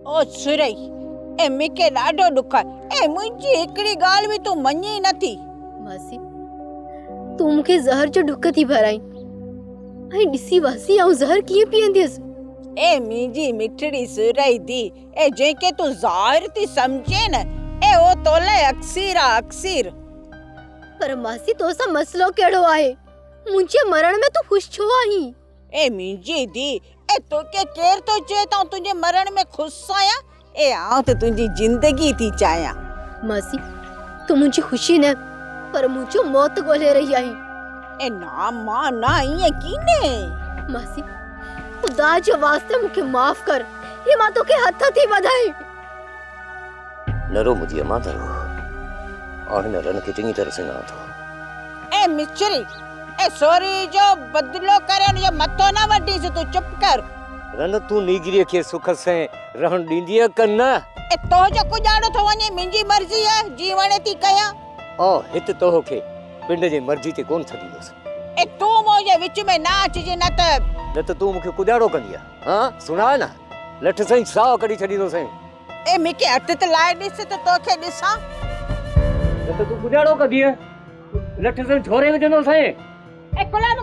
ओ सुरई ए मूंखे ॾाढो दुख आहे। ए मुंहिंजी हिकिड़ी ॻाल्हि बि तूं मञी नथी। मासी तू मूंखे ज़हर जो ढुक थी भराई ऐं ॾिसी वासी आऊं ज़हर कीअं पीअंदसि। ए मुंहिंजी मिठड़ी सुरई दी ए जंहिंखे तूं ज़ाहिर थी सम्झे न ए ओ तोले अक्सीर आहे अक्सीर। पर मासी तो सां मसलो कहिड़ो आहे? मुंहिंजे मरण में तू ख़ुशि छो आहीं? ए मुंहिंजी दी ए तोखे केर तो चए त तुंहिंजे मरण में ख़ुशि आहियां? ए आउं त तुंहिंजी जिंदगी थी चाहियां। मासी तू मुंहिंजी ख़ुशी न पर मुंहिंजो मौत ॻोल्हे रही आहीं। ए ना मां ना ईअं कीने। मासी खुदा जे वास्ते मूंखे माफ़ कर। ये मां तोखे हथ थी वधाई। न रो मुंहिंजी अमां त रो और हिन रन खे चङी तरह सुञाणा थो। ए मिचरी ए सोरी जो बदलो करे हुनजो मथो न वढीसि। तूं चुप कर। रन तूं नीगरीअ खे सुख सां रहण ॾींदी आहे क न? ए तो जो कुजाड़ो थो वञे मुंहिंजी मर्ज़ी आहे जी वणे थी कयां। ओ हिते तोखे पिंड जे मर्ज़ी ते कोन छॾींदुसि। ए तूं मुंहिंजे विच में ना अचिजे न त तूं मूंखे कुजाड़ो कंदी आहे। हाँ सुना न लठ साईं साह कढी छॾींदो साईं। ए मूंखे हथ त लाए ॾिस त तोखे ॾिसां। तूं कुजाड़ो कंदी आहे लठ साईं छोरे विझंदो साईं। ए गुलाम